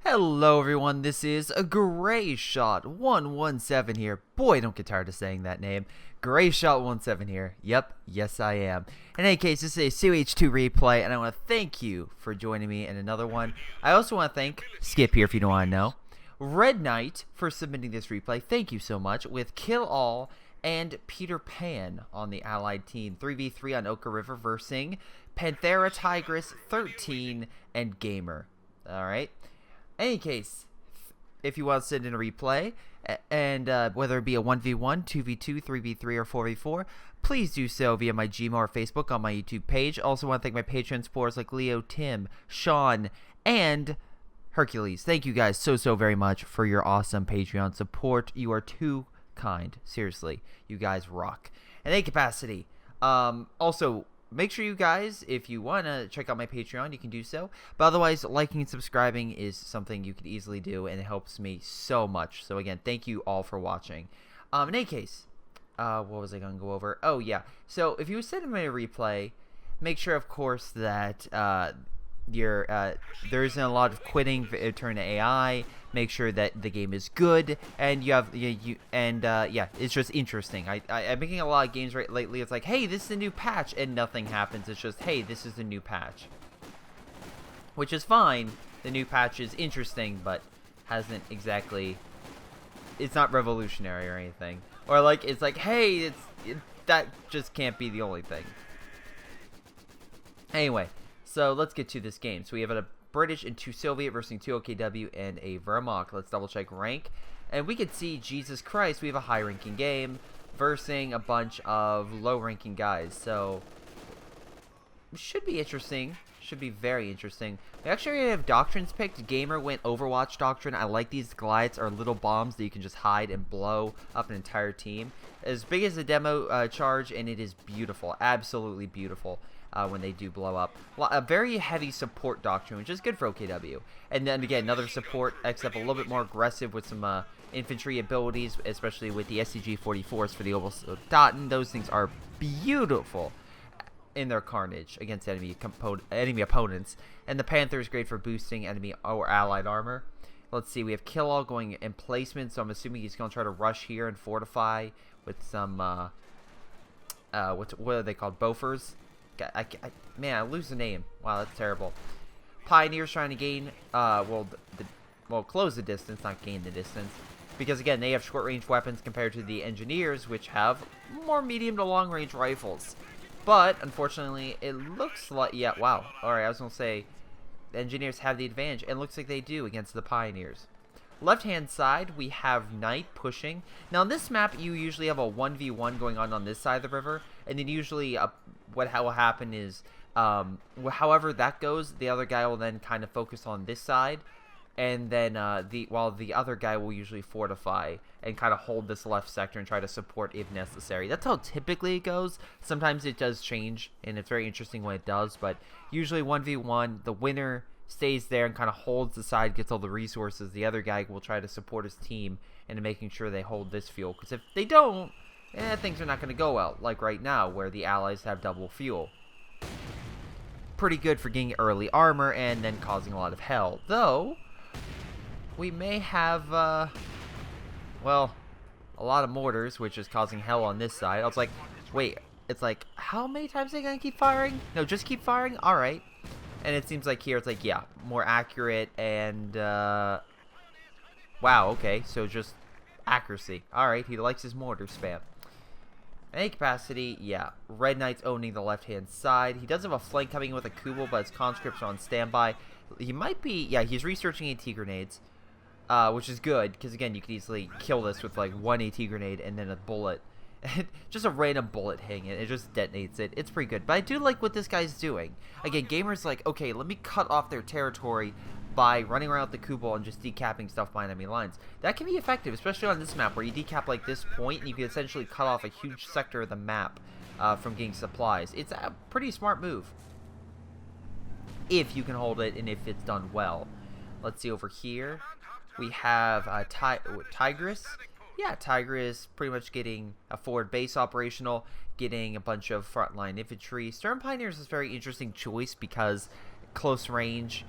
Hello everyone, this is a Greyshot 117 here. Boy, don't get tired of saying that name. Greyshot 17 here. Yep, yes I am. In any case, this is a CH2 replay, and I want to thank you for joining me in another one. I also want to thank Skip here if you don't want to know. Red Knight for submitting this replay. Thank you so much. With Kill All and Peter Pan on the allied team. 3v3 on Oka River versing Panthera Tigress 13 and Gamer. Alright. Any case, if you want to send in a replay, and whether it be a 1v1, 2v2, 3v3, or 4v4, please do so via my Gmail or Facebook on my YouTube page. Also want to thank my Patreon supporters like Leo, Tim, Sean, and Hercules. Thank you guys so very much for your awesome Patreon support. You are too kind. Seriously, you guys rock. In any capacity, also, make sure you guys, if you want to check out my Patreon, you can do so. But otherwise, liking and subscribing is something you could easily do, and it helps me so much. So again, thank you all for watching. In any case, what was I going to go over? Oh, yeah. So if you send me a replay, make sure, of course, that there isn't a lot of quitting, turn to AI. Make sure that the game is good, and yeah, it's just interesting. I'm making a lot of games lately. It's like, hey, this is a new patch, and nothing happens. It's just, hey, this is the new patch, which is fine. The new patch is interesting, but hasn't exactly. It's not revolutionary or anything, or like it's like, hey, that just can't be the only thing. Anyway. So let's get to this game. So we have a British and two Soviet versus two OKW and a Wehrmacht. Let's double check rank. And we can see, Jesus Christ, we have a high ranking game versus a bunch of low ranking guys. So it should be interesting. Should be very interesting. We actually have doctrines picked. Gamer went Overwatch doctrine. I like these glides or little bombs that you can just hide and blow up an entire team. As big as the demo charge, and it is beautiful. Absolutely beautiful. When they do blow up. A very heavy support doctrine, which is good for OKW. And then again, another support, except a little bit more aggressive with some infantry abilities, especially with the SCG-44s for the Obersoldaten. Those things are beautiful in their carnage against enemy opponents. And the Panther is great for boosting enemy or allied armor. Let's see, we have Kill All going in placement, so I'm assuming he's going to try to rush here and fortify with some, what are they called, Bofors? Man, I lose the name. Wow, that's terrible. Pioneers trying to gain, close the distance, not gain the distance. Because, again, they have short-range weapons compared to the Engineers, which have more medium to long-range rifles. But, unfortunately, it looks like, yeah, wow. Alright, I was going to say, the Engineers have the advantage, and it looks like they do against the Pioneers. Left-hand side, we have Knight pushing. Now, on this map, you usually have a 1v1 going on this side of the river, and then usually what will happen is, however that goes, the other guy will then kind of focus on this side, and then while the other guy will usually fortify and kind of hold this left sector and try to support if necessary. That's how typically it goes. Sometimes it does change, and it's very interesting when it does, but usually 1v1, the winner stays there and kind of holds the side, gets all the resources. The other guy will try to support his team into making sure they hold this fuel, because if they don't, things are not going to go well, like right now where the allies have double fuel. Pretty good for getting early armor and then causing a lot of hell, though we may have a lot of mortars, which is causing hell on this side. I was like, wait, it's like, how many times are they going to keep firing? No, just keep firing? Alright. And it seems like here it's like, yeah, more accurate and, wow, okay, so just accuracy. Alright, he likes his mortar spam. In any capacity, yeah, Red Knight's owning the left-hand side. He does have a flank coming in with a Kubel, but his conscripts are on standby. He might be, yeah, he's researching AT grenades, which is good, because again, you can easily kill this with like one AT grenade and then a bullet. Just a random bullet hitting it. It just detonates it. It's pretty good. But I do like what this guy's doing. Again, Gamer's like, okay, let me cut off their territory by running around with the Kubel and just decapping stuff behind enemy lines. That can be effective, especially on this map where you decap like this point and you can essentially cut off a huge sector of the map from getting supplies. It's a pretty smart move if you can hold it and if it's done well. Let's see over here. We have Tigress. Yeah, Tigress pretty much getting a forward base operational, getting a bunch of frontline infantry. Stern Pioneers is a very interesting choice because close range,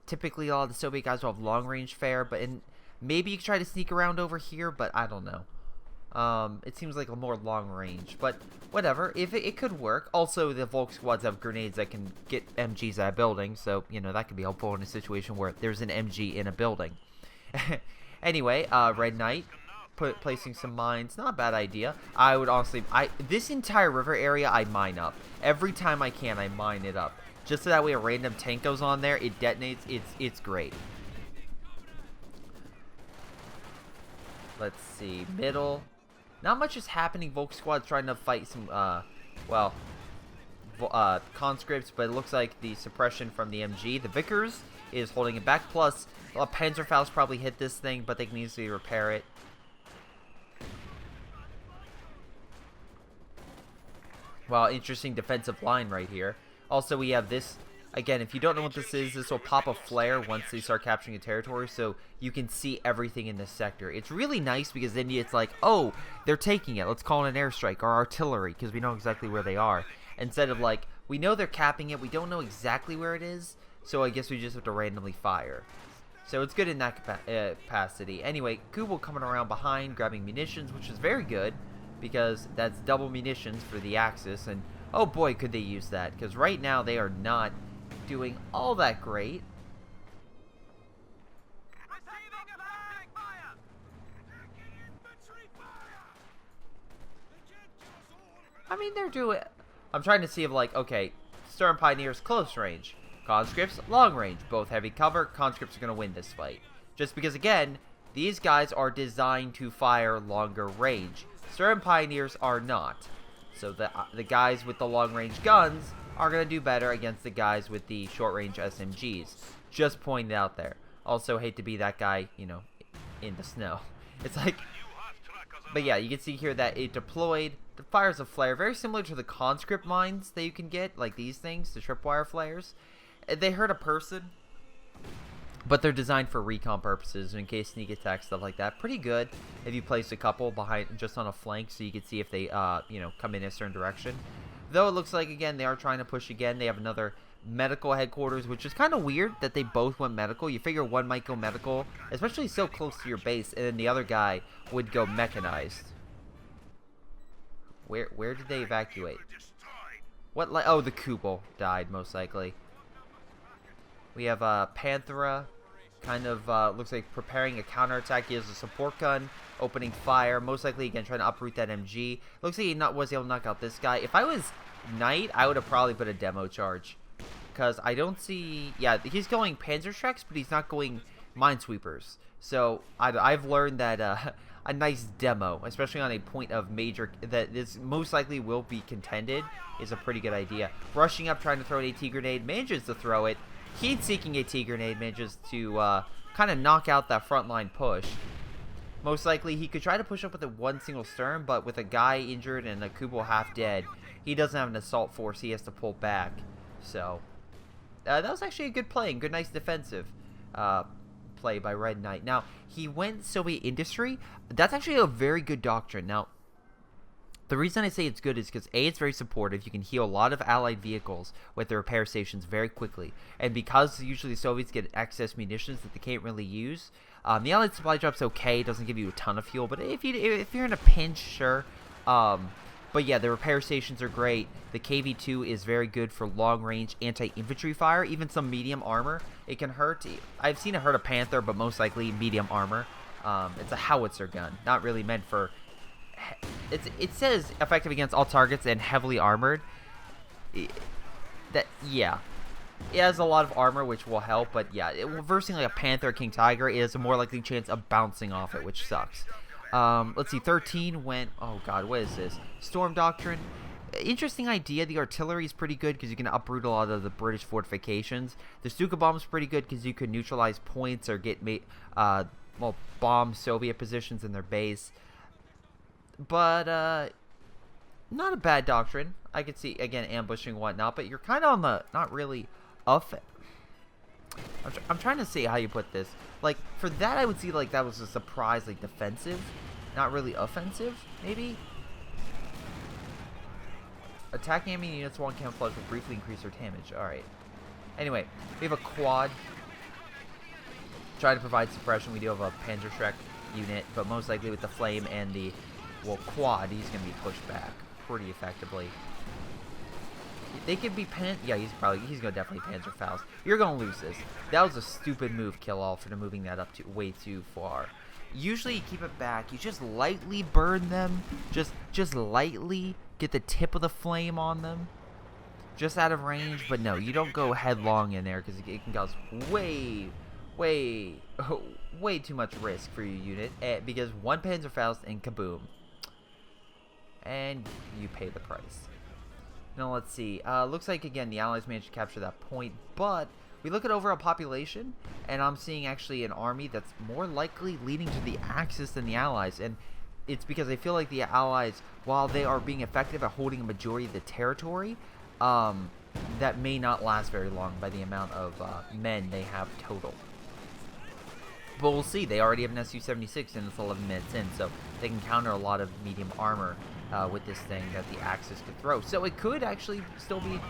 typically a lot of the Soviet guys will have long-range fire, but maybe you could try to sneak around over here, but I don't know. It seems like a more long range, but whatever. If it could work. Also, the Volk squads have grenades that can get MGs at a building, so, you know, that could be helpful in a situation where there's an MG in a building. Anyway, Red Knight, placing some mines, not a bad idea. I would honestly, this entire river area, I mine up. Every time I can, I mine it up. Just so that way a random tank goes on there, it detonates, it's great. Let's see, middle. Not much is happening. Volk squad's trying to fight some, conscripts, but it looks like the suppression from the MG. The Vickers is holding it back. Plus, Panzerfaust probably hit this thing, but they can easily repair it. Wow, interesting defensive line right here. Also, we have this. Again, if you don't know what this is, this will pop a flare once they start capturing a territory, so you can see everything in this sector. It's really nice because then it's like, oh, they're taking it. Let's call it an airstrike or artillery because we know exactly where they are. Instead of like, we know they're capping it, we don't know exactly where it is, so I guess we just have to randomly fire. So it's good in that capacity. Anyway, Kubel coming around behind, grabbing munitions, which is very good because that's double munitions for the Axis, and oh boy, could they use that because right now they are not doing all that great. I mean, they're doing. I'm trying to see if like, okay, Stern Pioneers close range, conscripts long range, both heavy cover. Conscripts are gonna win this fight, just because again, these guys are designed to fire longer range. Stern Pioneers are not. So the guys with the long range guns are going to do better against the guys with the short-range SMGs. Just pointing it out there. Also, hate to be that guy, you know, in the snow. It's like, but yeah, you can see here that it deployed, the fires a flare, very similar to the conscript mines that you can get, like these things, the tripwire flares. They hurt a person, but they're designed for recon purposes, in case sneak attack, stuff like that. Pretty good if you place a couple behind, just on a flank, so you can see if they, you know, come in a certain direction. Though it looks like, again, they are trying to push again. They have another medical headquarters, which is kind of weird that they both went medical. You figure one might go medical, especially so close to your base, and then the other guy would go mechanized. Where did they evacuate? What? Oh, the Kubel died, most likely. We have Panthera, kind of looks like preparing a counterattack. He has a support gun, opening fire, most likely again trying to uproot that MG. Looks like he was able to knock out this guy. If I was Knight, I would have probably put a demo charge, because I don't see. Yeah, he's going Panzerschrecks, but he's not going Minesweepers. So I've learned that a nice demo, especially on a point of major that this most likely will be contended, is a pretty good idea. Rushing up, trying to throw an AT grenade, manages to throw it. Heat seeking AT grenade, manages to kind of knock out that frontline push. Most likely, he could try to push up with a one single stern, but with a guy injured and a Kubel half dead, he doesn't have an assault force. He has to pull back. So, that was actually a good play and good, nice defensive play by Red Knight. Now, he went Soviet industry. That's actually a very good doctrine. Now, the reason I say it's good is because A, it's very supportive. You can heal a lot of allied vehicles with the repair stations very quickly. And because usually the Soviets get excess munitions that they can't really use, the allied supply drop's okay. It doesn't give you a ton of fuel. But if you're in a pinch, sure. But yeah, the repair stations are great. The KV-2 is very good for long-range anti-infantry fire. Even some medium armor, it can hurt. I've seen it hurt a Panther, but most likely medium armor. It's a howitzer gun, not really meant for... It says effective against all targets and heavily armored. Yeah, it has a lot of armor, which will help. But yeah, versing like a Panther or King Tiger is a more likely chance of bouncing off it, which sucks. Let's see, 13 went. Oh god, what is this? Storm Doctrine. Interesting idea. The artillery is pretty good because you can uproot a lot of the British fortifications. The Stuka bomb is pretty good because you can neutralize points or get bomb Soviet positions in their base. But, not a bad doctrine. I could see, again, ambushing and whatnot, but you're kind of on the, not really, I'm trying to see how you put this. Like, for that, I would see, like, that was a surprise, like, defensive, not really offensive, maybe? Attacking enemy units while camouflage will briefly increase their damage. Alright. Anyway, we have a quad. try to provide suppression. We do have a Panzerschreck unit, but most likely with the flame and the, well, quad, he's going to be pushed back pretty effectively. They could be yeah, he's going to definitely Panzerfaust. You're going to lose this. That was a stupid move, Kill All, for moving that up way too far. Usually you keep it back. You just lightly burn them. Just lightly get the tip of the flame on them. Just out of range. But no, you don't go headlong in there because it can cause way too much risk for your unit. Because one Panzerfaust and kaboom. And you pay the price. Now let's see. Looks like, again, the Allies managed to capture that point. But we look at overall population, and I'm seeing actually an army that's more likely leading to the Axis than the Allies. And it's because I feel like the Allies, while they are being effective at holding a majority of the territory, that may not last very long by the amount of men they have total. But we'll see. They already have an Su-76 and it's 11 minutes in, so they can counter a lot of medium armor with this thing that the Axis could throw. So it could actually still be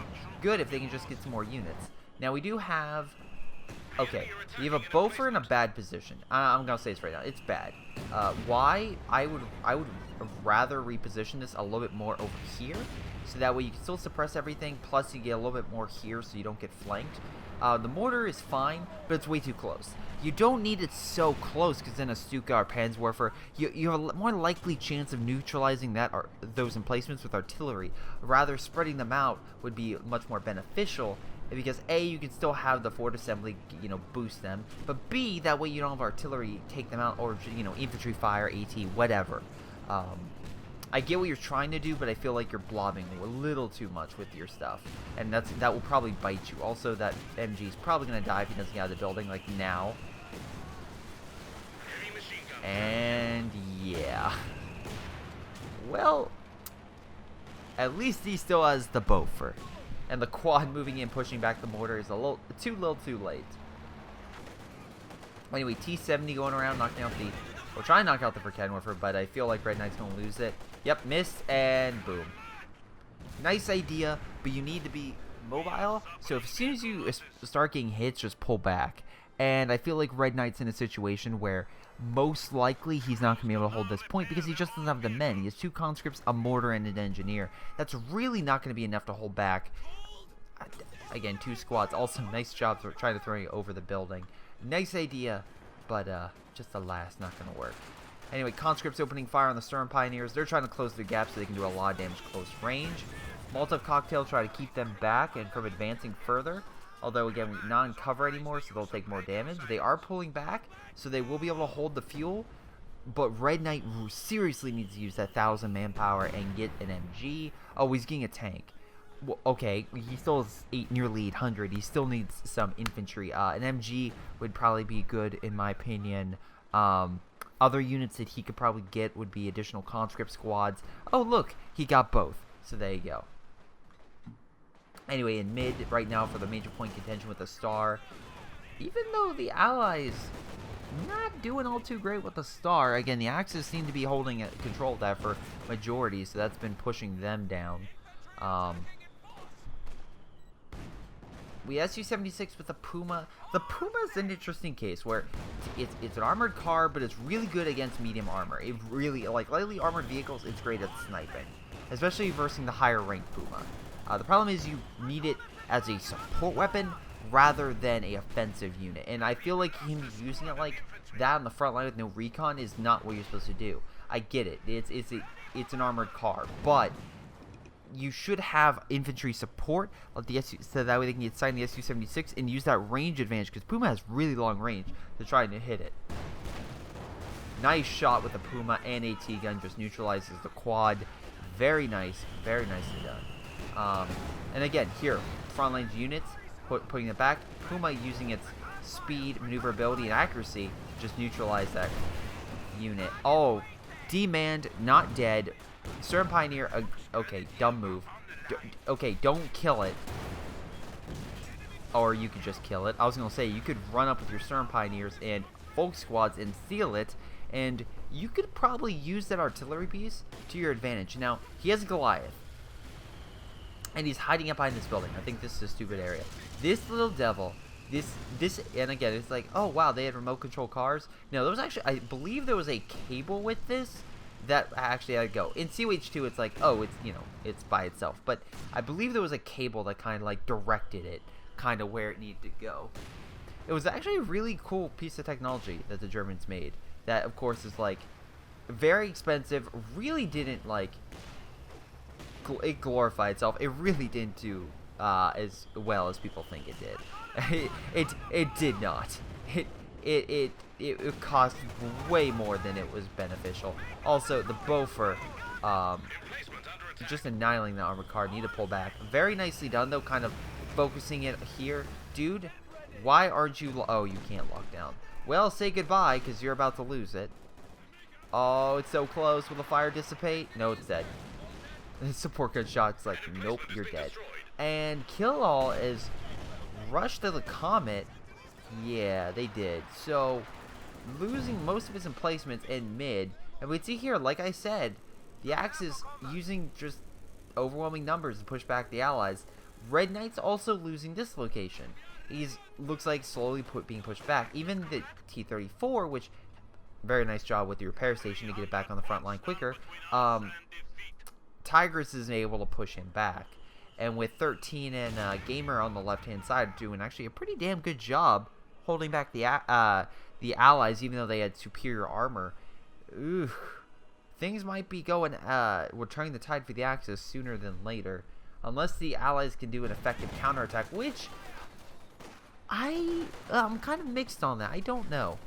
good if they can just get some more units. Now we do have, okay, we have a Beaufort in a bad position. I'm gonna say this right now, it's bad. Why? I would rather reposition this a little bit more over here, so that way you can still suppress everything. Plus you get a little bit more here, so you don't get flanked. The mortar is fine, but it's way too close. You don't need it so close, because then a Stuka or Panzerwerfer, you have a more likely chance of neutralizing that or those emplacements with artillery. Rather, spreading them out would be much more beneficial, because A, you can still have the fort assembly, you know, boost them, but B, that way you don't have artillery take them out, or, you know, infantry fire, AT, whatever. I get what you're trying to do, but I feel like you're blobbing a little too much with your stuff, and that will probably bite you. Also, that MG is probably going to die if he doesn't get out of the building, like now. And yeah. Well, at least he still has the Beaufort. And the quad moving in, pushing back the mortar is a little too late. Anyway, T-70 going around, knocking out the... We'll try and knock out the Verkenwerfer, but I feel like Red Knight's going to lose it. Yep, missed, and boom. Nice idea, but you need to be mobile. So as soon as you start getting hits, just pull back. And I feel like Red Knight's in a situation where most likely he's not going to be able to hold this point because he just doesn't have the men. He has 2 conscripts, a mortar, and an engineer. That's really not going to be enough to hold back. Again, 2 squads. Also, nice job for trying to throw it over the building. Nice idea, but just alas, not going to work. Anyway, conscripts opening fire on the Sturm Pioneers. They're trying to close the gap so they can do a lot of damage close range. Molotov cocktail try to keep them back and from advancing further. Although, again, we're not in cover anymore, so they'll take more damage. They are pulling back, so they will be able to hold the fuel. But Red Knight seriously needs to use that 1,000 manpower and get an MG. Oh, he's getting a tank. Well, okay, he still has nearly 800. He still needs some infantry. An MG would probably be good, in my opinion. Other units that he could probably get would be additional conscript squads. Oh, look, he got both. So there you go. Anyway, in mid right now for the major point contention with the Star. Even though the Allies not doing all too great with the Star. Again, the Axis seem to be holding control of that for majority, so that's been pushing them down. We have Su-76 with the Puma. The Puma is an interesting case where it's an armored car, but it's really good against medium armor. It really, like lightly armored vehicles, it's great at sniping, especially versus the higher ranked Puma. The problem is you need it as a support weapon rather than a offensive unit, and I feel like him using it like that on the front line with no recon is not what you're supposed to do. I get it. It's an armored car, but you should have infantry support so that way they can get signed the Su-76 and use that range advantage, because Puma has really long range to try to hit it. Nice shot with the Puma, and AT gun just neutralizes the quad. Very nice, very nicely done. And again, here, front lines units, putting it back. Puma using its speed, maneuverability, and accuracy just neutralize that unit. Oh, D-manned, not dead. Sturm Pioneer, okay, dumb move. Okay, don't kill it. Or you could just kill it. I was going to say, you could run up with your Sturm Pioneers and Folk Squads and steal it, and you could probably use that artillery piece to your advantage. Now, he has a Goliath, and he's hiding up behind this building. I think this is a stupid area. This little devil This, and again, it's like, oh wow, they had remote control cars. No, there was actually, I believe there was a cable with this that actually had to go. In COH2, it's like, oh, it's, you know, it's by itself. But I believe there was a cable that kind of like directed it kind of where it needed to go. It was actually a really cool piece of technology that the Germans made. That, of course, is like very expensive. Really didn't like it glorify itself. It really didn't do as well as people think it did. It did not. It cost way more than it was beneficial. Also, the Boffer, just annihilating the armored car. Need to pull back. Very nicely done, though. Kind of focusing it here, dude. Why aren't you? Oh, you can't lock down. Well, say goodbye, because you're about to lose it. Oh, it's so close. Will the fire dissipate? No, it's dead. The support gun shot's like, nope, you're dead. And Kill All is rushed to the Comet. Yeah, they did. So, losing most of his emplacements in mid. And we see here, like I said, the Axis using just overwhelming numbers to push back the Allies. Red Knight's also losing this location. He's looks like slowly being pushed back. Even the T-34, which very nice job with the repair station to get it back on the front line quicker. Tigress isn't able to push him back. And with 13 and Gamer on the left-hand side doing actually a pretty damn good job holding back the Allies, even though they had superior armor. Ooh, things might be going, we're turning the tide for the Axis sooner than later. Unless the Allies can do an effective counterattack, which I'm kind of mixed on that. I don't know.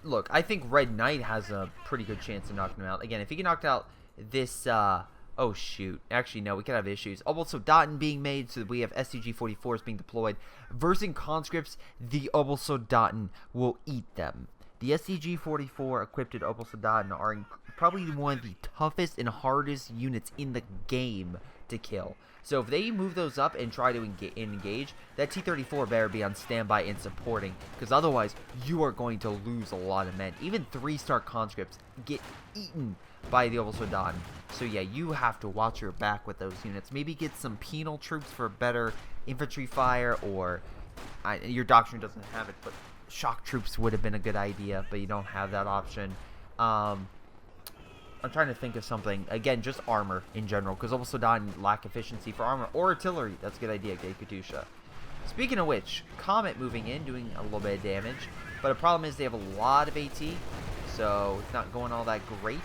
Look, I think Red Knight has a pretty good chance of knocking him out. Again, if he can knock out this, oh shoot. Actually, no, we could have issues. Obersoldaten being made, so that we have STG-44s being deployed. Versing conscripts, the Obersoldaten will eat them. The STG-44 equipped Obersoldaten are probably one of the toughest and hardest units in the game to kill. So if they move those up and try to engage, that T-34 better be on standby and supporting, because otherwise you are going to lose a lot of men. Even 3-star conscripts get eaten by the Obersoldaten. So yeah, you have to watch your back with those units. Maybe get some penal troops for better infantry fire, or your doctrine doesn't have it, but shock troops would have been a good idea, but you don't have that option. I'm trying to think of something. Again, just armor in general, because Obersoldaten lack efficiency for armor. Or artillery. That's a good idea, Gay Katusha. Speaking of which, Comet moving in, doing a little bit of damage. But the problem is they have a lot of AT, so it's not going all that great.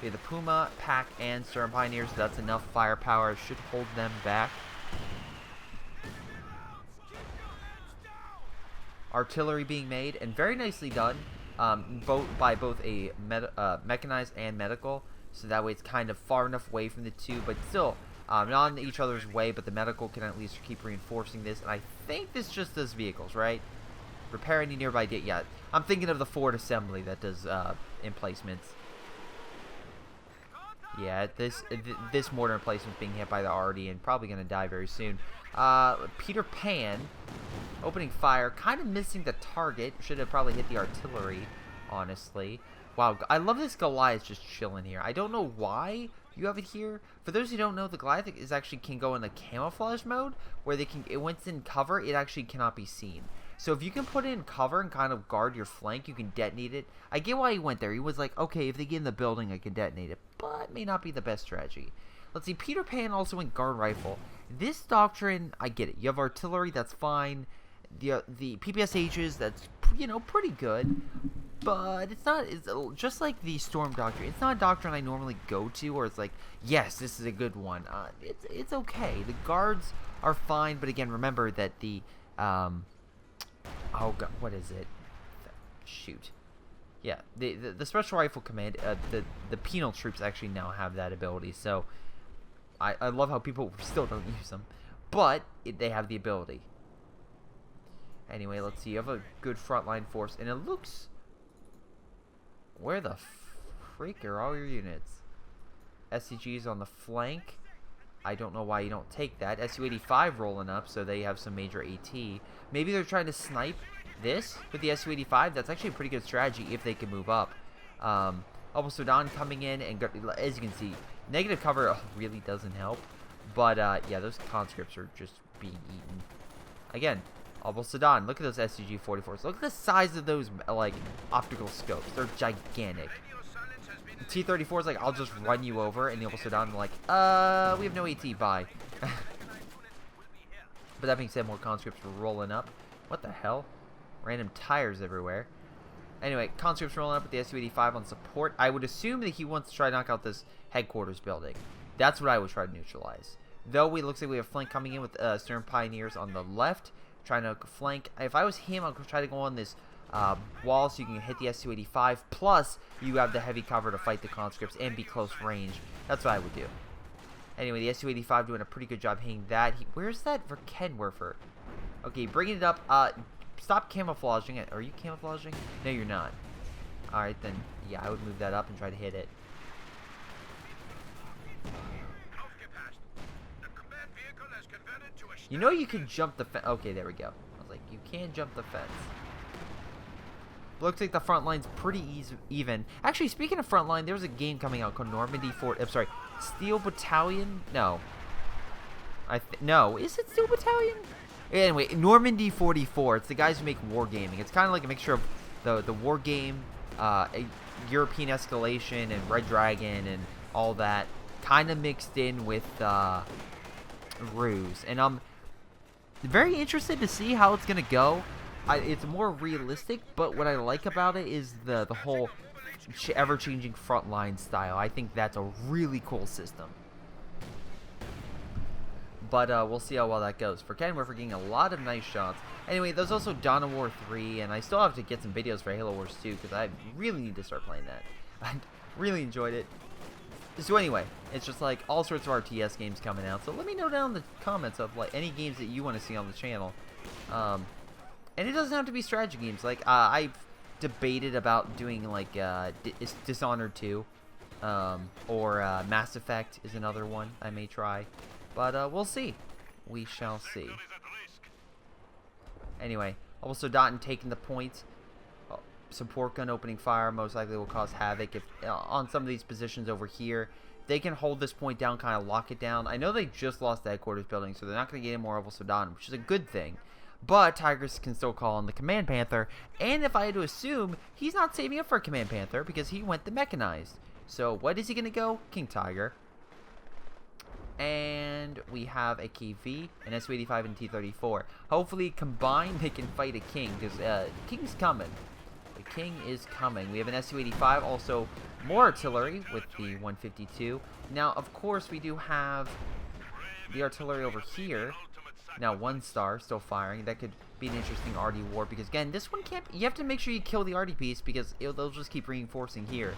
We have the Puma, Pack, and Sturm Pioneers, so that's enough firepower. Should hold them back. Artillery being made, and very nicely done. By both a mechanized and medical, so that way it's kind of far enough away from the two, but still not in each other's way, but the medical can at least keep reinforcing this. And I think this just does vehicles, right? Repair any nearby yeah, I'm thinking of the Ford assembly that does emplacements. Yeah, this mortar emplacement being hit by the RD and probably going to die very soon. Peter Pan opening fire, kind of missing the target. Should have probably hit the artillery, honestly. Wow, I love this Goliath just chilling here. I don't know why you have it here. For those who don't know, the Goliath is actually can go in the camouflage mode, where once it's in cover, it actually cannot be seen. So if you can put it in cover and kind of guard your flank, you can detonate it. I get why he went there. He was like, okay, if they get in the building, I can detonate it. But it may not be the best strategy. Let's see, Peter Pan also went guard rifle. This doctrine, I get it. You have artillery, that's fine. The PPSHs, that's, you know, pretty good. But it's not, it's just like the Storm Doctrine. It's not a doctrine I normally go to, or it's like, yes, this is a good one. It's okay. The guards are fine, but again, remember that the, oh god, what is it? Shoot. Yeah, the Special Rifle Command, the penal troops actually now have that ability, so I love how people still don't use them, but they have the ability. Anyway, let's see, you have a good frontline force, and it looks... Where the freak are all your units? SCG's on the flank. I don't know why you don't take that. Su-85 rolling up, so they have some major AT. Maybe they're trying to snipe this with the Su-85. That's actually a pretty good strategy if they can move up. Obersoldaten coming in, and as you can see, negative cover really doesn't help. But, yeah, those conscripts are just being eaten. Again, almost Sedan. Look at those SCG-44s. Look at the size of those, like, optical scopes. They're gigantic. The T-34 is like, I'll just run you over, and the almost Sedan, like, we have no AT, bye. But that being said, more conscripts are rolling up. What the hell? Random tires everywhere. Anyway, conscripts rolling up with the Su-85 on support. I would assume that he wants to try to knock out this headquarters building. That's what I would try to neutralize. Though, it looks like we have flank coming in with Stern Pioneers on the left, trying to flank. If I was him, I'd try to go on this wall so you can hit the Su-85. Plus, you have the heavy cover to fight the conscripts and be close range. That's what I would do. Anyway, the Su-85 doing a pretty good job hitting that. Where's that Verkenwerfer? Okay, bringing it up. Stop camouflaging it. Are you camouflaging? No, you're not. Alright, then, yeah, I would move that up and try to hit it. You know you can jump the fence. Okay, there we go. I was like, you can jump the fence. Looks like the front line's pretty even. Actually, speaking of front line, there's a game coming out called Normandy I'm sorry, Steel Battalion? No. No, is it Steel Battalion? Anyway, Normandy 44. It's the guys who make wargaming. It's kind of like a mixture of the war game, European Escalation, and Red Dragon, and all that, kind of mixed in with Ruse. And I'm very interested to see how it's gonna go. It's more realistic, but what I like about it is the whole ever-changing frontline style. I think that's a really cool system. But we'll see how well that goes. For Ken, we're getting a lot of nice shots. Anyway, there's also Dawn of War 3, and I still have to get some videos for Halo Wars 2, because I really need to start playing that. I really enjoyed it. So anyway, it's just like all sorts of RTS games coming out. So let me know down in the comments of like any games that you want to see on the channel. And it doesn't have to be strategy games. Like I've debated about doing like Dishonored 2, or Mass Effect is another one I may try. But we'll see. We shall see. Anyway, also Dotton taking the point. Support gun opening fire most likely will cause havoc if on some of these positions over here. They can hold this point down, kind of lock it down. I know they just lost the headquarters building, so they're not going to get any more of Sudan, which is a good thing. But Tigers can still call on the Command Panther, and if I had to assume, he's not saving up for a Command Panther because he went the mechanized. So what is he going to go? King Tiger. And we have a KV, an Su-85, and T-34. Hopefully combined they can fight a King, because King's coming. The King is coming. We have an Su-85, also more artillery with the 152. Now, of course, we do have the artillery over here. Now, 1 star still firing. That could be an interesting RD war, because again, this one can't. You have to make sure you kill the RD piece because they'll just keep reinforcing here.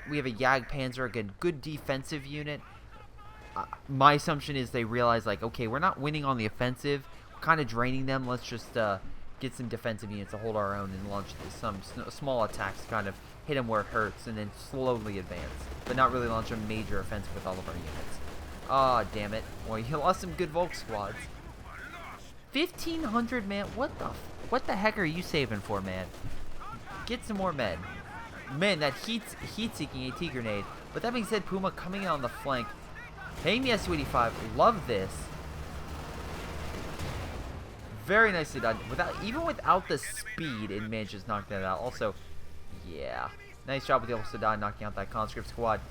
We have a Jagdpanzer, again, good defensive unit. My assumption is they realize, like, okay, we're not winning on the offensive. We're kind of draining them. Let's just get some defensive units to hold our own and launch some small attacks to kind of hit them where it hurts and then slowly advance. But not really launch a major offensive with all of our units. Ah, oh, damn it. Well, you lost some good Volk squads. 1,500, man. What the heck are you saving for, man? Get some more men. Man, that heat-seeking AT grenade. But that being said, Puma coming in on the flank. Hitting the Su-85. Love this. Very nicely done. Even without the speed, it manages to knock that out. Also, yeah. Nice job with the Sudan knocking out that conscript squad.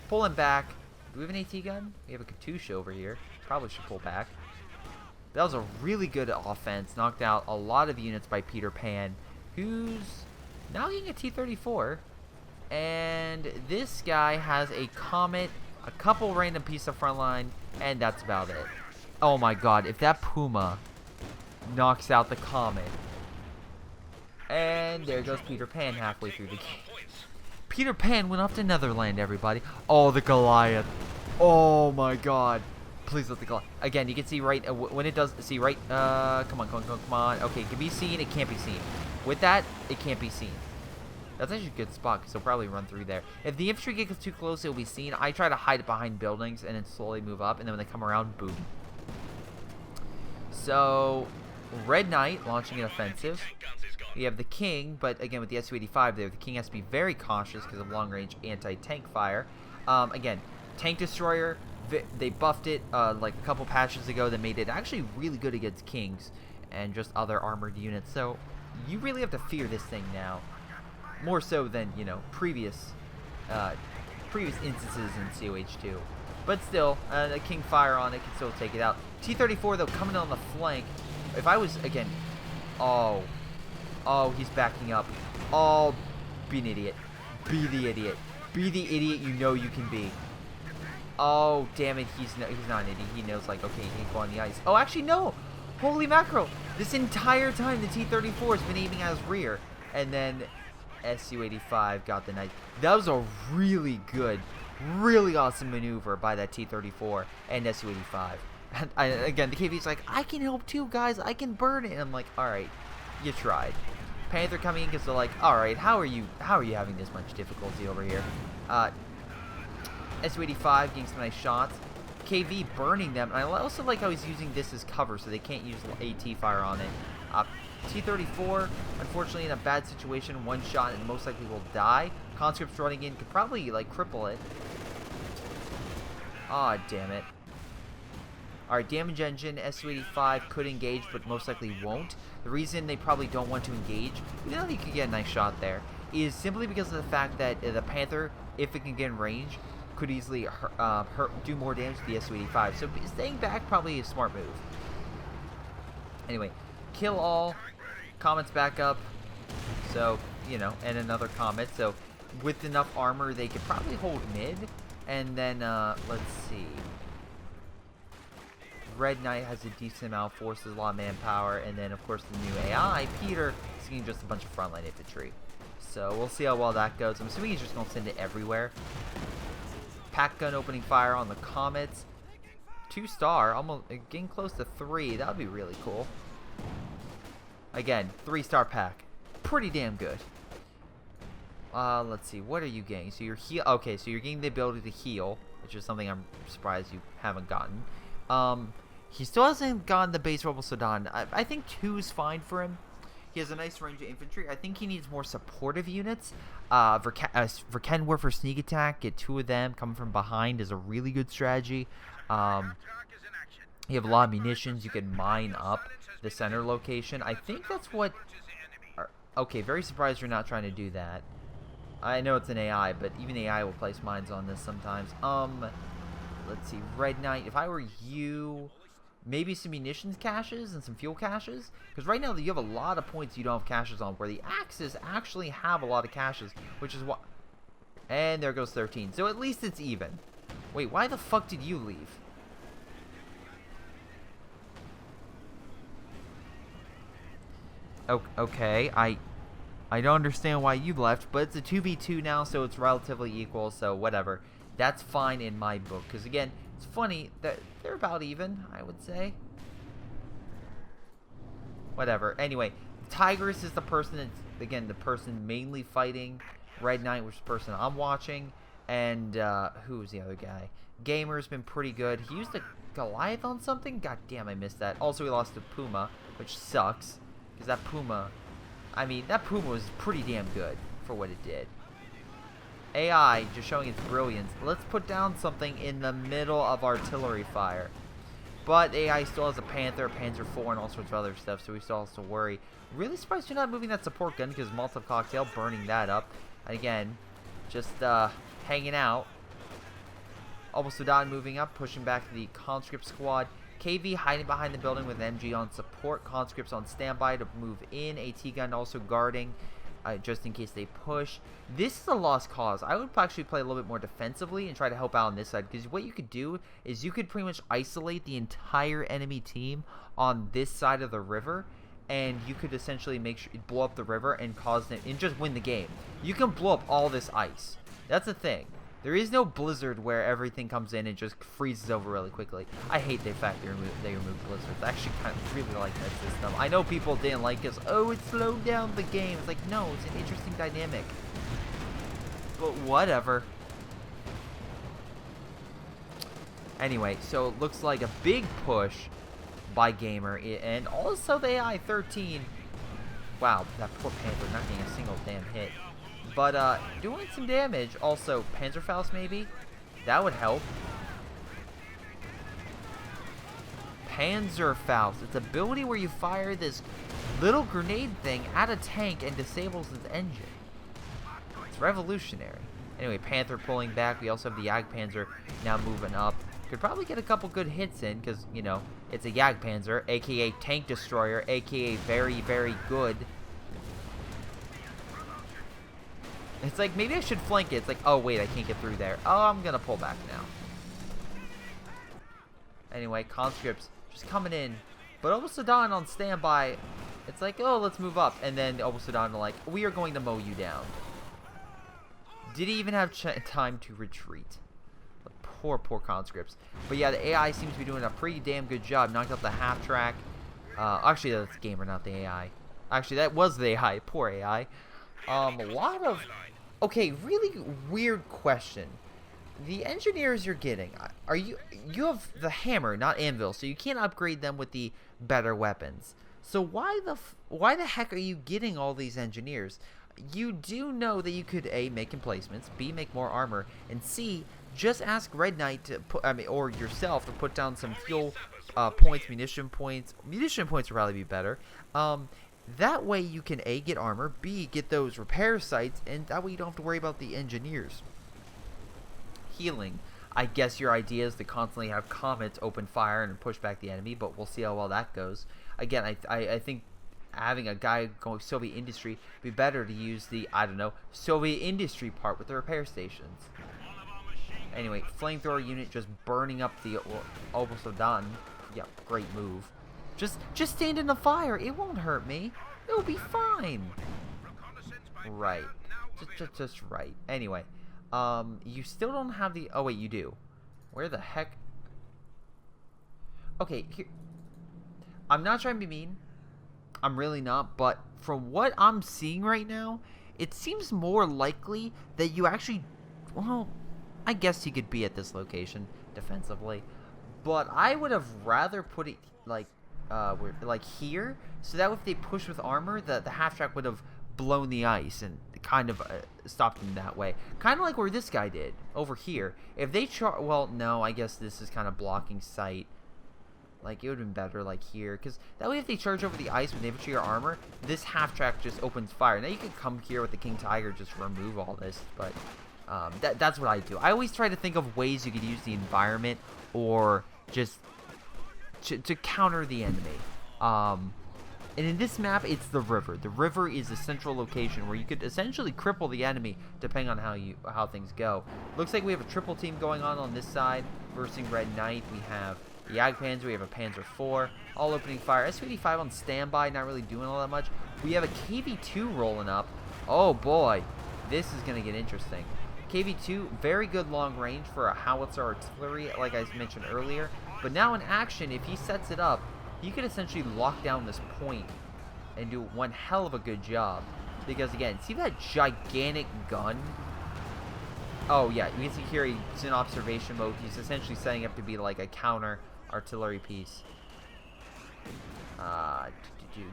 Pulling back. Do we have an AT gun? We have a Katusha over here. Probably should pull back. That was a really good offense. Knocked out a lot of units by Peter Pan, who's now getting a T-34. And this guy has a Comet, a couple random pieces of front line, and that's about it. Oh my god, if that Puma knocks out the Comet. And there goes Peter Pan halfway through the game. Peter Pan went off to Netherland, everybody. Oh, the Goliath. Oh my god. Please let the Goliath. Again, you can see right when it does. See right. Come on. Okay, it can be seen. It can't be seen. With that, it can't be seen. That's actually a good spot because he'll probably run through there. If the infantry gets too close, it'll be seen. I try to hide it behind buildings and then slowly move up, and then when they come around, boom. So, Red Knight launching an offensive. We have the King, but again with the Su-85 there, the King has to be very cautious because of long-range anti-tank fire. Again, tank destroyer, They buffed it like a couple patches ago that made it actually really good against kings and just other armored units. So you really have to fear this thing now, more so than, you know, previous instances in COH2. But still, a king fire on it can still take it out. T-34 though coming on the flank. If I was again, oh, he's backing up. Oh, be an idiot. Be the idiot. Be the idiot you know you can be. Oh, damn it, he's not an idiot. He knows, like, okay, he can't go on the ice. Oh, actually, no! Holy mackerel! This entire time, the T-34 has been aiming at his rear. And then Su-85 got the knife. That was a really good, really awesome maneuver by that T-34 and Su-85. And again, the KV's like, I can help too, guys. I can burn it. And I'm like, alright, you tried. Panther coming in because they're like, alright, how are you having this much difficulty over here? Su-85 getting some nice shots. KV burning them. And I also like how he's using this as cover so they can't use AT fire on it. T-34, unfortunately, in a bad situation. One shot and most likely will die. Conscripts running in could probably, like, cripple it. Ah, damn it. Alright, damage engine, Su-85 could engage, but most likely won't. The reason they probably don't want to engage, even though he could get a nice shot there, is simply because of the fact that the Panther, if it can get in range, could easily do more damage to the Su-85. So staying back probably a smart move. Anyway, kill all. Comet's back up. So, you know, and another Comet. So with enough armor, they could probably hold mid. And then, let's see. Red Knight has a decent amount of forces, a lot of manpower. And then, of course, the new AI, Peter, is getting just a bunch of frontline infantry. So we'll see how well that goes. I'm assuming he's just going to send it everywhere. Pack gun opening fire on the Comets. 2-star, almost getting close to 3. That would be really cool. Again, 3-star pack. Pretty damn good. Let's see. What are you getting? So you're heal. Okay, so you're getting the ability to heal, which is something I'm surprised you haven't gotten. He still hasn't gotten the base Rebel Sudan. I think 2 is fine for him. He has a nice range of infantry. I think he needs more supportive units. Verkenwer for sneak attack. Get 2 of them. Coming from behind is a really good strategy. You have a lot of munitions. You can mine up the center location. I think that's what... Okay, very surprised you're not trying to do that. I know it's an AI, but even AI will place mines on this sometimes. Let's see. Red Knight. If I were you... Maybe some munitions caches and some fuel caches. Because right now you have a lot of points you don't have caches on. Where the Axis actually have a lot of caches. Which is what... And there goes 13. So at least it's even. Wait, why the fuck did you leave? Okay, I don't understand why you left. But it's a 2v2 now, so it's relatively equal. So whatever. That's fine in my book. Because again... It's funny that they're about even, I would say. Whatever. Anyway, Tigress is the person that's, again, the person mainly fighting Red Knight, which is the person I'm watching. And, who's the other guy? Gamer's been pretty good. He used a Goliath on something? God damn, I missed that. Also, he lost to Puma, which sucks. Because that Puma, I mean, that Puma was pretty damn good for what it did. AI just showing its brilliance. Let's put down something in the middle of artillery fire. But AI still has a Panther, Panzer IV, and all sorts of other stuff, so we still have to worry. Really surprised you're not moving that support gun because Molotov Cocktail burning that up. And again, just hanging out. Almost Sudan moving up, pushing back the conscript squad. KV hiding behind the building with MG on support. Conscripts on standby to move in. AT gun also guarding. Just in case they push. This is a lost cause. I would actually play a little bit more defensively and try to help out on this side, because what you could do is you could pretty much isolate the entire enemy team on this side of the river, and you could essentially make sure blow up the river and cause them and just win the game. You can blow up all this ice. That's the thing. There is no blizzard where everything comes in and just freezes over really quickly. I hate the fact they removed blizzards. I actually kind of really like that system. I know people didn't like it. Oh, it slowed down the game. It's like, no, it's an interesting dynamic. But whatever. Anyway, so it looks like a big push by Gamer. And also the AI-13. Wow, that poor Panther not getting a single damn hit. But, doing some damage. Also, Panzerfaust maybe? That would help. Panzerfaust. It's an ability where you fire this little grenade thing at a tank and disables its engine. It's revolutionary. Anyway, Panther pulling back. We also have the Jagdpanzer now moving up. Could probably get a couple good hits in because, you know, it's a Jagdpanzer, aka Tank Destroyer, aka very, very good. It's like, maybe I should flank it. It's like, oh, wait, I can't get through there. Oh, I'm going to pull back now. Anyway, conscripts just coming in. But Obusudan on standby. It's like, oh, let's move up. And then Obusudan are like, we are going to mow you down. Did he even have time to retreat? The poor conscripts. But yeah, the AI seems to be doing a pretty damn good job. Knocked out the half track. Actually, that's Gamer, not the AI. Actually, that was the AI. Poor AI. A lot of... Okay, really weird question. The engineers you're getting, you have the hammer, not anvil, so you can't upgrade them with the better weapons. So why the heck are you getting all these engineers? You do know that you could A, make emplacements, B, make more armor, and C, just ask Red Knight to put, or yourself to put down some fuel points, munition points. Munition points would probably be better. That way you can A, get armor, B, get those repair sites, and that way you don't have to worry about the engineers. Healing. I guess your idea is to constantly have comets open fire and push back the enemy, but we'll see how well that goes. Again, I think having a guy going Soviet industry would be better to use the, I don't know, Soviet industry part with the repair stations. Anyway, flamethrower unit just burning up the Obusudan. Yeah, great move. Just stand in the fire. It won't hurt me. It'll be fine. Right. Just right. Anyway, you still don't have the... Oh, wait, you do. Where the heck... Okay, here... I'm not trying to be mean. I'm really not. But from what I'm seeing right now, it seems more likely that you actually... Well, I guess you could be at this location defensively. But I would have rather put it, like here, so that if they push with armor, the half track would have blown the ice and kind of stopped them that way. Kind of like where this guy did over here. If they well, no, I guess this is kind of blocking sight. Like, it would have been better, like, here. Because that way, if they charge over the ice with infantry or armor, this half track just opens fire. Now, you could come here with the King Tiger, just remove all this. But that's what I do. I always try to think of ways you could use the environment or just to counter the enemy. And in this map, it's the river. The river is a central location where you could essentially cripple the enemy depending on how things go. Looks like we have a triple team going on this side versus Red Knight. We have the Jagdpanzer, we have a Panzer IV, all opening fire. S-55 on standby, not really doing all that much. We have a KV-2 rolling up. Oh boy, this is going to get interesting. KV-2, very good long range for a howitzer artillery, like I mentioned earlier. But now in action, if he sets it up, he could essentially lock down this point and do one hell of a good job. Because again, see that gigantic gun? Oh yeah, you can see here he's in observation mode. He's essentially setting up to be like a counter artillery piece.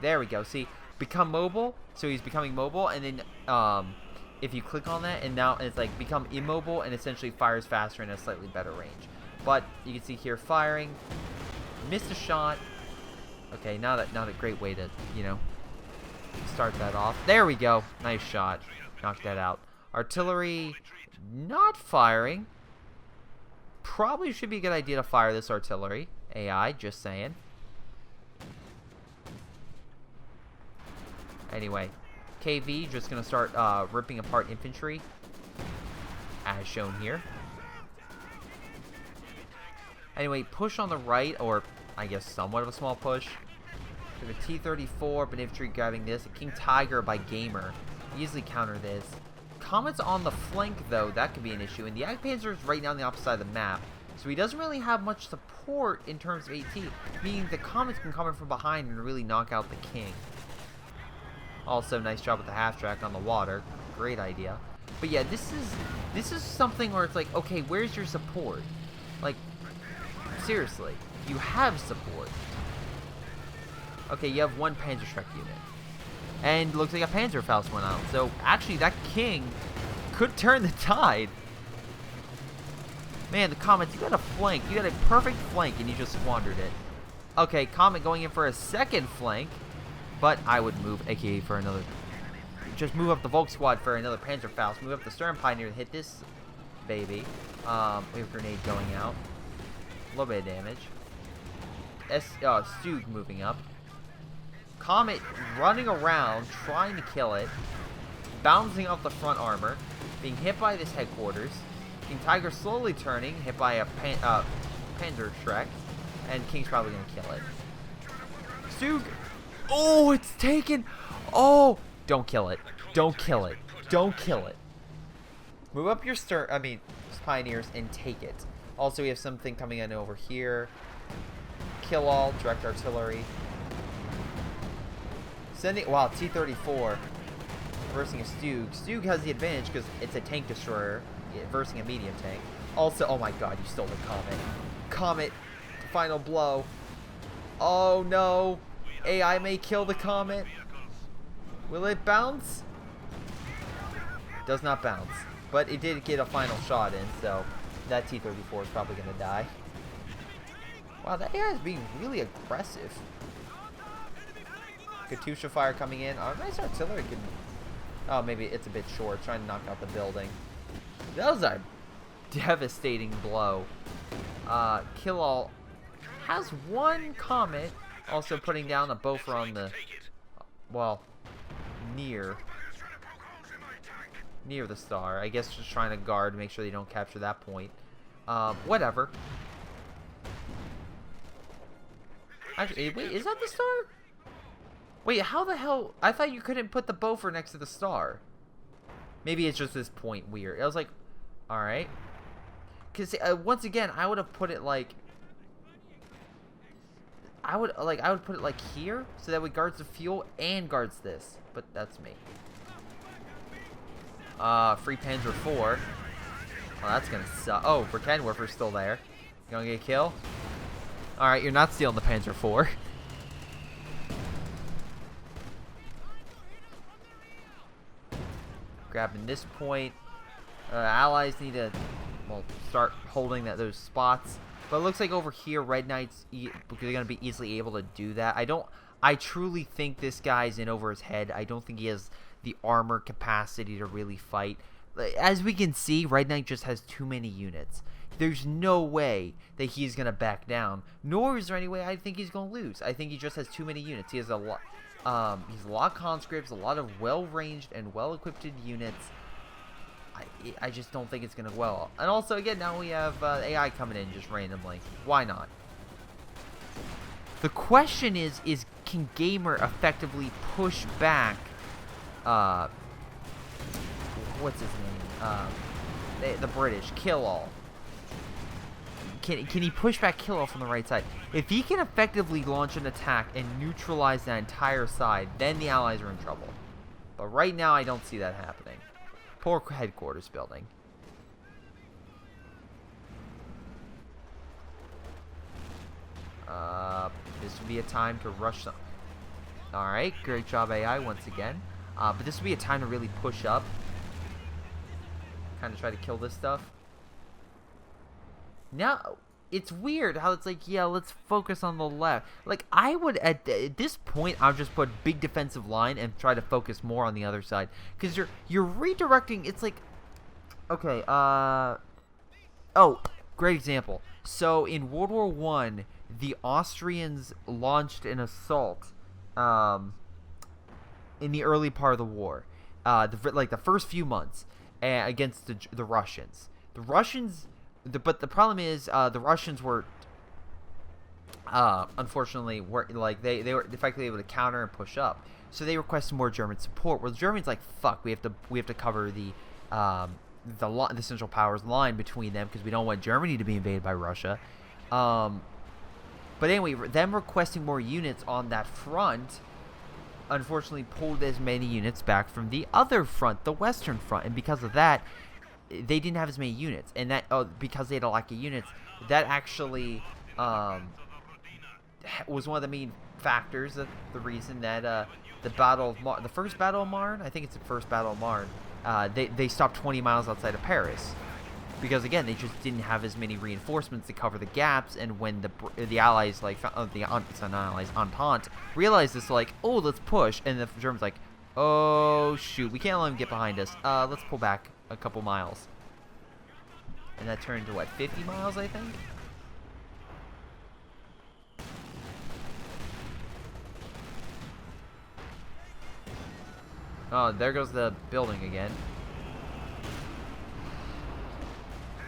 There we go. See, become mobile. So he's becoming mobile, and then if you click on that, and now it's like become immobile and essentially fires faster in a slightly better range. But you can see here firing, missed a shot. Okay, not a great way to, you know, start that off. There we go. Nice shot. Knocked that out. Artillery not firing. Probably should be a good idea to fire this artillery. AI, just saying. Anyway, KV just going to start ripping apart infantry, as shown here. Anyway, push on the right, or I guess somewhat of a small push. We have a T-34, but infantry grabbing this. A King Tiger by Gamer. Easily counter this. Comet's on the flank, though. That could be an issue. And the Jagdpanzer is right down the opposite side of the map. So he doesn't really have much support in terms of AT. Meaning the Comets can come in from behind and really knock out the King. Also, nice job with the half-track on the water. Great idea. But yeah, this is something where it's like, okay, where's your support? Like, seriously, you have support. Okay, you have one Panzerschreck unit. And looks like a Panzerfaust went out. So, actually, that King could turn the tide. Man, the Comets, you got a flank. You got a perfect flank, and you just squandered it. Okay, Comet going in for a second flank, but I would move AKA for another. Just move up the Volk squad for another Panzerfaust. Move up the Stern Pioneer to hit this baby. We have grenade going out. A little bit of damage. Stug moving up. Comet running around, trying to kill it. Bouncing off the front armor. Being hit by this headquarters. King Tiger slowly turning, hit by a Panzer Shrek. And King's probably going to kill it. Stug. Oh, it's taken. Oh. Don't kill it. Don't kill it. Don't kill it. Move up your Pioneers and take it. Also, we have something coming in over here. Kill all, direct artillery. Wow, T-34 versing a Stug. Stug has the advantage because it's a tank destroyer versing a medium tank. Also, oh my god, you stole the Comet. Comet, the final blow. Oh no. AI may kill the Comet. Will it bounce? Does not bounce. But it did get a final shot in, so that T-34 is probably going to die. Wow, that AI is being really aggressive. Katusha fire coming in. Oh, nice artillery. Oh, maybe it's a bit short. Trying to knock out the building. That was a devastating blow. Kill all has one Comet. Also putting down a Boffer on the... Well... near the star. I guess just trying to guard, make sure they don't capture that point. Whatever. Actually, wait, is that the star? Wait, how the hell? I thought you couldn't put the Boffer next to the star. Maybe it's just this point weird. I was like, alright. Because, once again, I would have put it like... I would put it like here, so that it guards the fuel and guards this. But that's me. Free Panzer 4. Oh, that's gonna suck. Oh, Britannia's still there. You gonna get a kill? Alright, you're not stealing the Panzer 4. Grabbing this point. Allies need to, well, start holding those spots. But it looks like over here, Red Knight's going to be easily able to do that. I truly think this guy's in over his head. I don't think he has the armor capacity to really fight. As we can see, Red Knight just has too many units. There's no way that he's going to back down. Nor is there any way I think he's going to lose. I think he just has too many units. He has a lot. He's a lot of conscripts, a lot of well-ranged and well-equipped units. I just don't think it's going to go well. And also, again, now we have AI coming in just randomly. Why not? The question is can Gamer effectively push back, what's his name? The British, Kill All. Can he push back Kill All from the right side? If he can effectively launch an attack and neutralize that entire side, then the Allies are in trouble. But right now, I don't see that happening. Poor headquarters building. This would be a time to rush some. Alright, great job AI once again. But this would be a time to really push up. Kind of try to kill this stuff. Now, it's weird how it's like, yeah, let's focus on the left. Like, I would, at this point, I'll just put big defensive line and try to focus more on the other side. Because you're redirecting, it's like, okay, oh, great example. So, in World War I, the Austrians launched an assault, in the early part of the war. Like, the first few months, against the Russians. The Russians... But the problem is, the Russians were, unfortunately, they were effectively able to counter and push up. So they requested more German support. Well, the Germans like, fuck, we have to cover the Central Powers line between them because we don't want Germany to be invaded by Russia. But anyway, them requesting more units on that front, unfortunately, pulled as many units back from the other front, the Western Front, and because of that, they didn't have as many units, and that because they had a lack of units, that actually was one of the main factors of the reason that the first Battle of Marne, I think it's the first Battle of Marne, they stopped 20 miles outside of Paris because again, they just didn't have as many reinforcements to cover the gaps. And when the allies, like it's not allies, Entente, realized this, like, oh, let's push, and the Germans like, oh shoot, we can't let them get behind us. Let's pull back a couple miles. And that turned to what, 50 miles, I think. Oh, there goes the building again.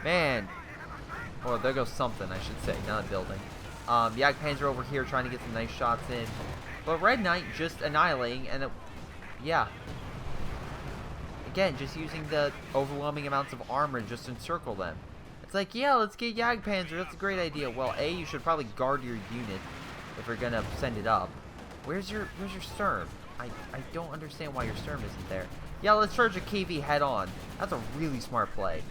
Man. Or there goes something, I should say, not a building. Jagdpanzer over here trying to get some nice shots in. But Red Knight just annihilating, and yeah. Again, just using the overwhelming amounts of armor just to encircle them. It's like, yeah, let's get Jagdpanzer, that's a great idea. Well, A, you should probably guard your unit if you're gonna send it up. Where's your Sturm? I don't understand why your Sturm isn't there. Yeah, let's charge a KV head on. That's a really smart play.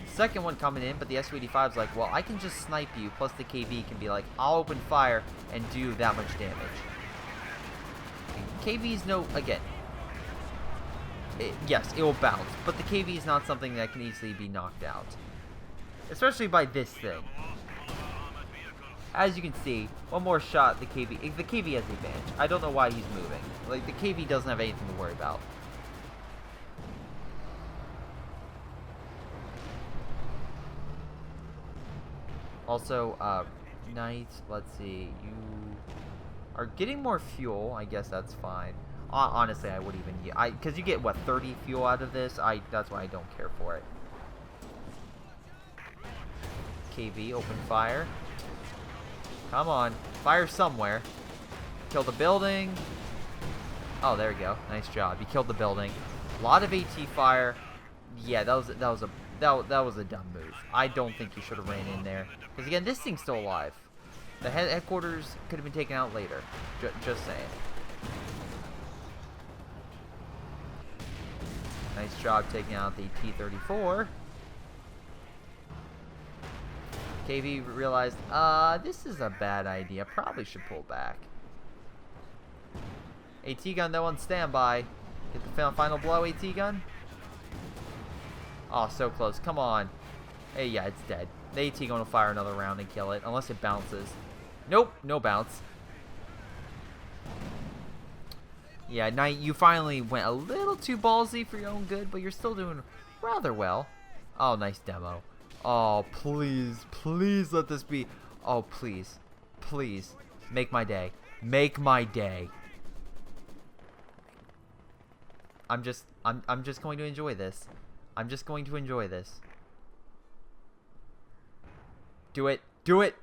Second one coming in, but the Su-85's like, well, I can just snipe you, plus the KV can be like, I'll open fire and do that much damage. KV's no, again, yes, it will bounce, but the KV is not something that can easily be knocked out. Especially by this thing. As you can see, one more shot, the KV has the advantage. I don't know why he's moving. Like, the KV doesn't have anything to worry about. Also, Knights, let's see, you are getting more fuel. I guess that's fine. Honestly, I would even, because you get, what, 30 fuel out of this? That's why I don't care for it. KV, open fire. Come on, fire somewhere. Kill the building. Oh, there we go. Nice job. You killed the building. A lot of AT fire. Yeah, that was a dumb move. I don't think you should have ran in there. Because again, this thing's still alive. The headquarters could have been taken out later. Just saying. Nice job taking out the T-34. KV realized, this is a bad idea. Probably should pull back. AT gun, though, on standby. Get the final blow, AT gun. Oh, so close. Come on. Hey, yeah, it's dead. The AT gun will fire another round and kill it, unless it bounces. Nope, no bounce. Yeah, Knight, you finally went a little too ballsy for your own good, but you're still doing rather well. Oh, nice demo. Oh, please, please let this be. Oh, please, please, make my day. Make my day. I'm just going to enjoy this. I'm just going to enjoy this. Do it. Do it.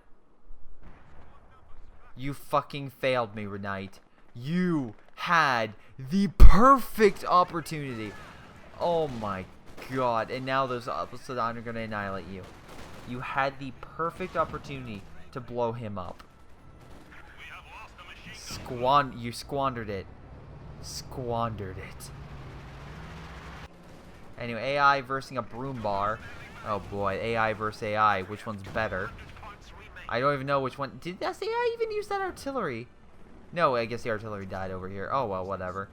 You fucking failed me, Knight. You had the perfect opportunity. Oh my God. And now those opposites are going to annihilate you. You had the perfect opportunity to blow him up. You squandered it. Squandered it. Anyway, AI versus a broom bar. Oh boy, AI versus AI. Which one's better? I don't even know which one. Did that AI even use that artillery? No, I guess the artillery died over here. Oh well, whatever.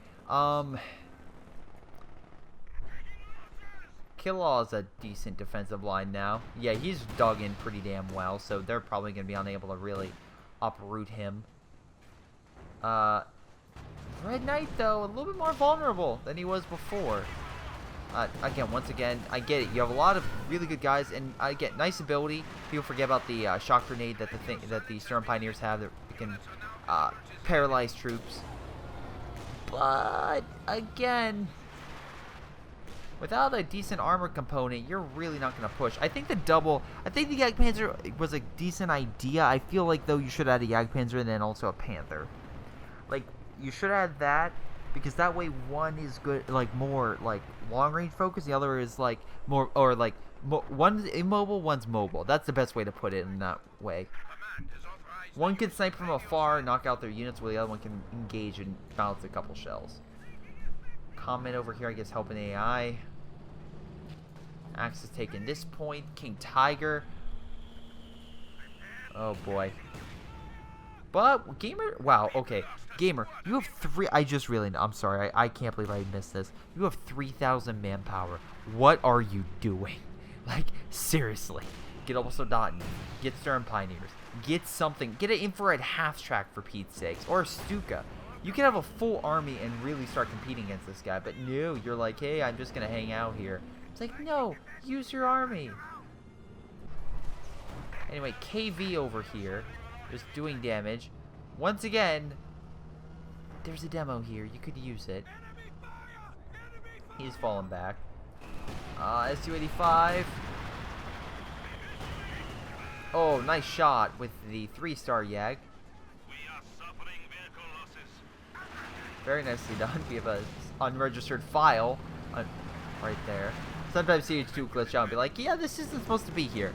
Killaw is a decent defensive line now. Yeah, he's dug in pretty damn well, so they're probably going to be unable to really uproot him. Red Knight, though, a little bit more vulnerable than he was before. Once again, I get it. You have a lot of really good guys, and I get nice ability. People forget about the shock grenade that the Sturm Pioneers have that can paralyze troops. But again, without a decent armor component, you're really not going to push. I think the Jagdpanzer was a decent idea. I feel like, though, you should add a Jagdpanzer and then also a Panther. Like, you should add that, because that way one is good, like, more, like, long-range focus. The other is, like, more, or, like, one's immobile, one's mobile. That's the best way to put it in that way. One can snipe from afar and knock out their units, while the other one can engage and bounce a couple shells. Comment over here, I guess, helping AI. Axe is taking this point. King Tiger. Oh, boy. But Gamer, wow, okay, Gamer, you have I'm sorry, I can't believe I missed this. You have 3,000 manpower. What are you doing? Like, seriously. Get Almost Forgotten. Get Stern Pioneers. Get something. Get an infrared half track for Pete's sakes. Or a Stuka. You can have a full army and really start competing against this guy. But no, you're like, hey, I'm just going to hang out here. It's like, no, use your army. Anyway, KV over here. Just doing damage. Once again, there's a demo here. You could use it. He's falling back. SU-85. Oh, nice shot with the 3-star Yag. Very nicely done. We have a unregistered file right there. Sometimes CH2 glitch out and be like, yeah, this isn't supposed to be here.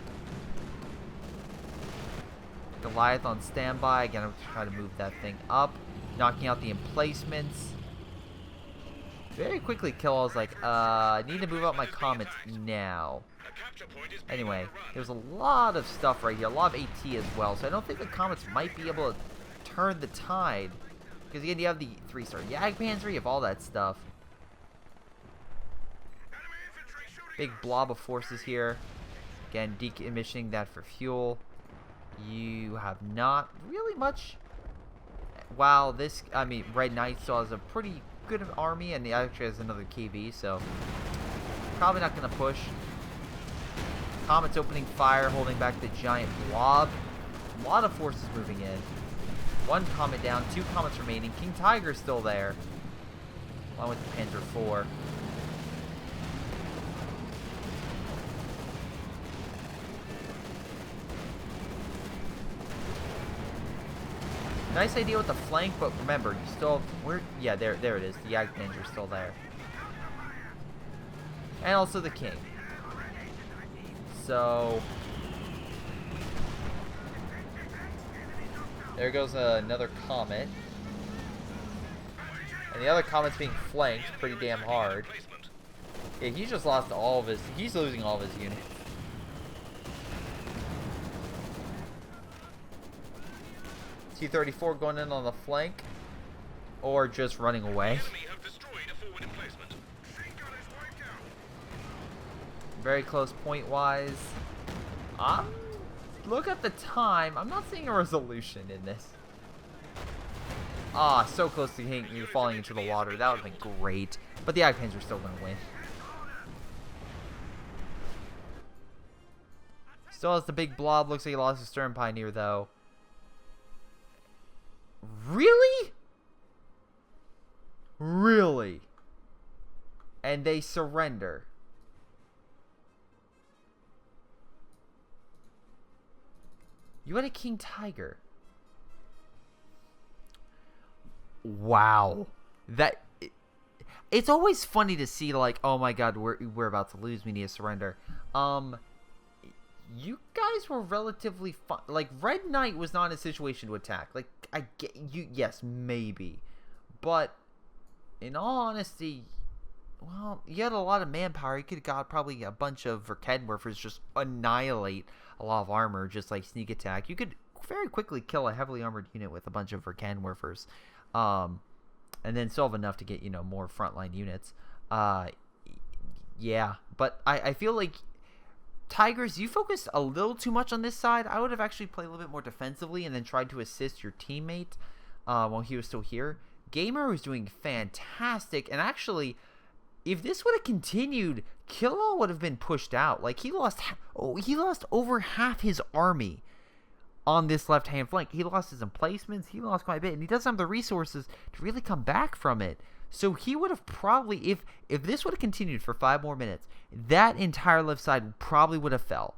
Goliath on standby. Again, I'm trying to move that thing up. Knocking out the emplacements. Very quickly, Killal's like, I need to move out my comets now. Anyway, there's a lot of stuff right here. A lot of AT as well. So I don't think the comets might be able to turn the tide. Because again, you have the 3-star Yag Panzer, you have all that stuff. Big blob of forces here. Again, decommissioning that for fuel. You have not really much. Wow, Red Knight still has a pretty good army, and he actually has another KV, so probably not going to push. Comet's opening fire, holding back the giant blob. A lot of forces moving in. 1 Comet down, 2 Comets remaining. King Tiger's still there, along with the Panzer IV. Nice idea with the flank, but remember, you still yeah, there it is. The Yag Panzer's still there. And also the King. So there goes another Comet. And the other Comet's being flanked pretty damn hard. Yeah, he just lost all of his, he's losing all of his units. T-34 going in on the flank, or just running away. Very close point-wise. Look at the time. I'm not seeing a resolution in this. So close to falling into the water. That would have been great. But the Yag Panzer are still going to win. Still has the big blob. Looks like he lost his Stern Pioneer, though. Really? Really? And they surrender. You had a King Tiger. Wow. It's always funny to see, like, oh my god, we're about to lose, we need to surrender. You guys were relatively fun. Like, Red Knight was not in a situation to attack. Like, I get you. Yes, maybe, but in all honesty, well, you had a lot of manpower. You could have got probably a bunch of Verkedenwerfers just annihilate a lot of armor, just like sneak attack. You could very quickly kill a heavily armored unit with a bunch of Verkedenwerfers, and then still have enough to get, you know, more frontline units. Yeah, but I feel like Tigers, you focused a little too much on this side. I would have actually played a little bit more defensively and then tried to assist your teammate while he was still here. Gamer was doing fantastic, and actually, if this would have continued, Killall would have been pushed out. Like, he lost over half his army on this left-hand flank. He lost his emplacements. He lost quite a bit, and he doesn't have the resources to really come back from it. So he would have probably, if this would have continued for 5 more minutes, that entire left side probably would have fell.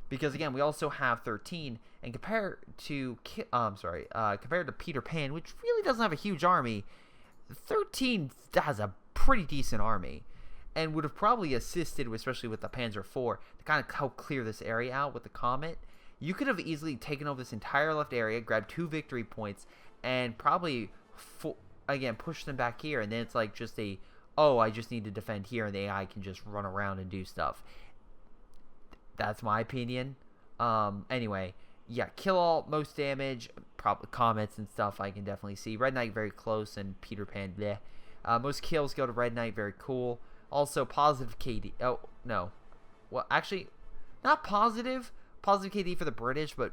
Because again, we also have 13, and compared to Peter Pan, which really doesn't have a huge army, 13 has a pretty decent army, and would have probably assisted, especially with the Panzer IV, to kind of help clear this area out with the Comet. You could have easily taken over this entire left area, grabbed 2 victory points, and probably again push them back here, and then it's like just I just need to defend here, and the AI can just run around and do stuff. That's my opinion. Anyway, yeah, Killall, most damage, probably comets and stuff I can definitely see. Red Knight very close, and Peter Pan bleh. Most kills go to Red Knight, very cool. Also positive KD. Oh no, well actually, not positive. Positive KD for the British, but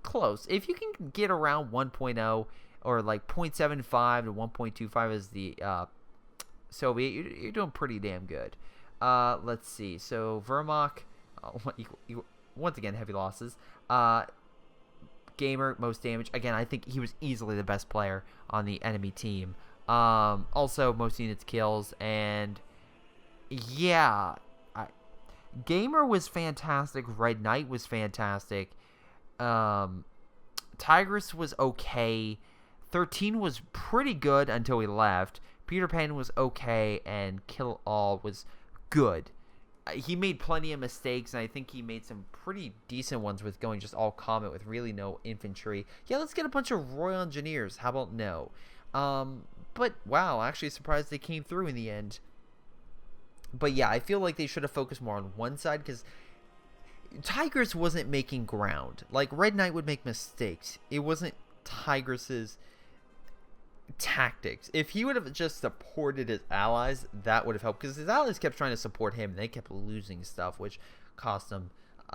close. If you can get around 1.0 or like 0.75 to 1.25 as the Soviet, you're doing pretty damn good. Let's see. So Vermach, once again heavy losses. Gamer most damage. Again, I think he was easily the best player on the enemy team. Also most units kills, and yeah, Gamer was fantastic. Red Knight was fantastic. Tigress was okay. 13 was pretty good until he left. Peter Pan was okay, and Kill All was good. He made plenty of mistakes, and I think he made some pretty decent ones with going just all comet with really no infantry. Yeah, let's get a bunch of Royal Engineers. How about no? But wow, actually surprised they came through in the end. But yeah, I feel like they should have focused more on one side, because Tigress wasn't making ground. Like, Red Knight would make mistakes. It wasn't Tigress's tactics. If he would have just supported his allies, that would have helped, because his allies kept trying to support him, and they kept losing stuff, which cost them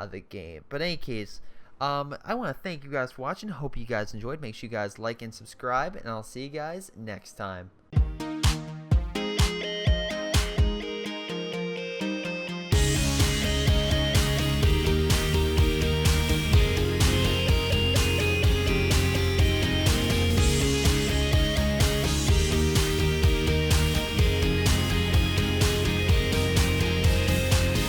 the game. But in any case, I want to thank you guys for watching. Hope you guys enjoyed. Make sure you guys like and subscribe, and I'll see you guys next time.